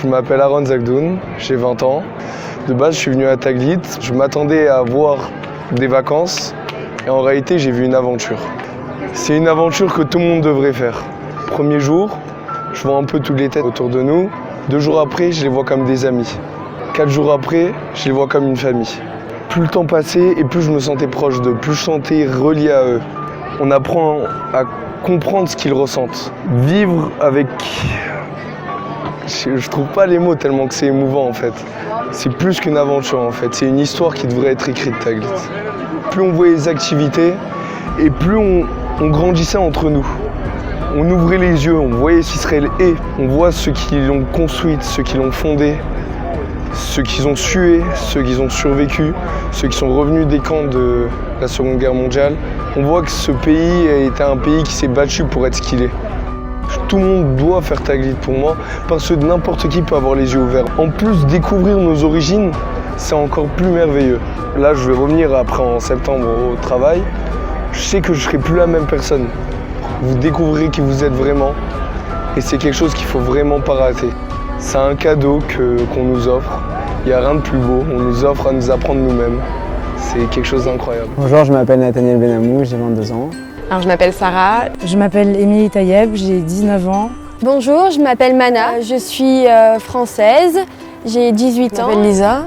Je m'appelle Aaron Zakdoun, j'ai 20 ans. De base, je suis venu à Taglit. Je m'attendais à voir des vacances et en réalité, j'ai vu une aventure. C'est une aventure que tout le monde devrait faire. Premier jour, je vois un peu toutes les têtes autour de nous. 2 jours après, je les vois comme des amis. 4 jours après, je les vois comme une famille. Plus le temps passait et plus je me sentais proche d'eux, plus je sentais relié à eux. On apprend à comprendre ce qu'ils ressentent. Vivre avec... Je trouve pas les mots tellement que c'est émouvant en fait. C'est plus qu'une aventure en fait, c'est une histoire qui devrait être écrite Taglit. Plus on voyait les activités et plus on grandissait entre nous. On ouvrait les yeux, on voyait ce qu'Israël est. On voit ceux qui l'ont construite, ceux qui l'ont fondée, ceux qui ont sué, ceux qui ont survécu, ceux qui sont revenus des camps de la Seconde Guerre mondiale. On voit que ce pays était un pays qui s'est battu pour être ce qu'il est. Tout le monde doit faire Taglit pour moi, parce que n'importe qui peut avoir les yeux ouverts. En plus, découvrir nos origines, c'est encore plus merveilleux. Là, je vais revenir après en septembre au travail. Je sais que je ne serai plus la même personne. Vous découvrirez qui vous êtes vraiment, et c'est quelque chose qu'il ne faut vraiment pas rater. C'est un cadeau qu'on nous offre. Il n'y a rien de plus beau. On nous offre à nous apprendre nous-mêmes. C'est quelque chose d'incroyable. Bonjour, je m'appelle Nathaniel Benamou, j'ai 22 ans. Alors, je m'appelle Sarah. Je m'appelle Émilie Tayeb, j'ai 19 ans. Bonjour, je m'appelle Mana, je suis française, j'ai 18 ans. Je m'appelle Lisa,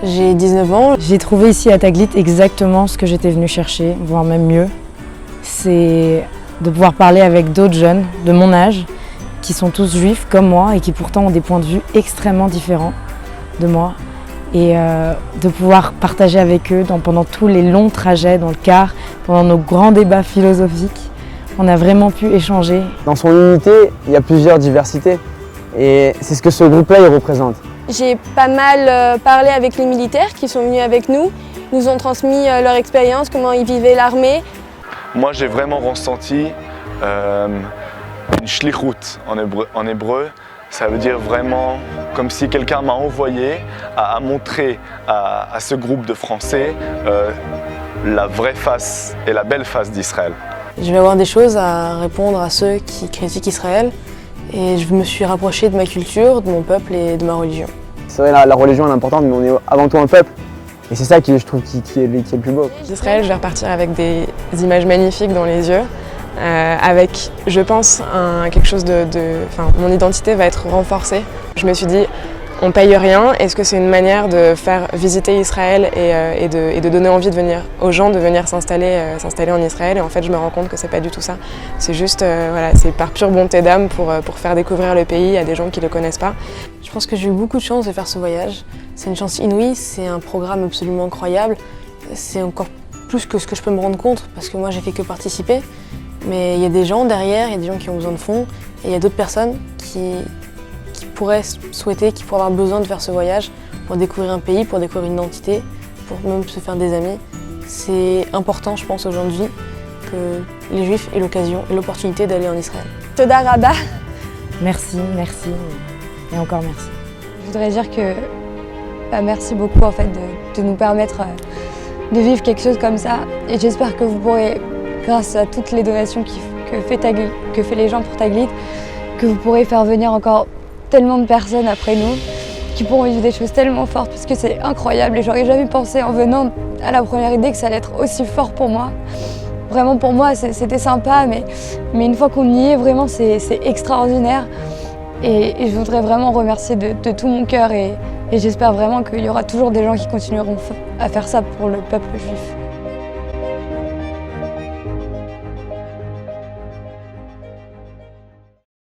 j'ai 19 ans. J'ai trouvé ici à Taglit exactement ce que j'étais venue chercher, voire même mieux. C'est de pouvoir parler avec d'autres jeunes de mon âge, qui sont tous juifs comme moi et qui pourtant ont des points de vue extrêmement différents de moi. Et de pouvoir partager avec eux pendant tous les longs trajets dans le car, pendant nos grands débats philosophiques. On a vraiment pu échanger. Dans son unité, il y a plusieurs diversités et c'est ce que ce groupe-là il représente. J'ai pas mal parlé avec les militaires qui sont venus avec nous, ils nous ont transmis leur expérience, comment ils vivaient l'armée. Moi j'ai vraiment ressenti une shlichut en hébreu. Ça veut dire vraiment comme si quelqu'un m'a envoyé à montrer à ce groupe de Français la vraie face et la belle face d'Israël. Je vais avoir des choses à répondre à ceux qui critiquent Israël et je me suis rapprochée de ma culture, de mon peuple et de ma religion. C'est vrai, la religion est importante, mais on est avant tout un peuple. Et c'est ça qui, je trouve, qui est le plus beau. D'Israël, je vais repartir avec des images magnifiques dans les yeux. Avec, je pense, quelque chose mon identité va être renforcée. Je me suis dit, on paye rien, est-ce que c'est une manière de faire visiter Israël et de donner envie aux gens de venir s'installer en Israël? Et en fait, je me rends compte que c'est pas du tout ça. C'est juste, c'est par pure bonté d'âme pour faire découvrir le pays à des gens qui le connaissent pas. Je pense que j'ai eu beaucoup de chance de faire ce voyage. C'est une chance inouïe, c'est un programme absolument incroyable. C'est encore plus que ce que je peux me rendre compte, parce que moi, j'ai fait que participer. Mais il y a des gens derrière, il y a des gens qui ont besoin de fonds, et il y a d'autres personnes qui pourraient souhaiter, qui pourraient avoir besoin de faire ce voyage pour découvrir un pays, pour découvrir une identité, pour même se faire des amis. C'est important, je pense, aujourd'hui, que les Juifs aient l'occasion et l'opportunité d'aller en Israël. Toda Rabba. Merci, merci et encore merci. Je voudrais dire que merci beaucoup en fait de nous permettre de vivre quelque chose comme ça, et j'espère que vous pourrez, grâce à toutes les donations que fait les gens pour Taglit, que vous pourrez faire venir encore tellement de personnes après nous, qui pourront vivre des choses tellement fortes, parce que c'est incroyable et j'aurais jamais pensé en venant à la première idée que ça allait être aussi fort pour moi. Vraiment pour moi c'était sympa, mais une fois qu'on y est, vraiment c'est extraordinaire. Et je voudrais vraiment remercier de tout mon cœur et j'espère vraiment qu'il y aura toujours des gens qui continueront à faire ça pour le peuple juif.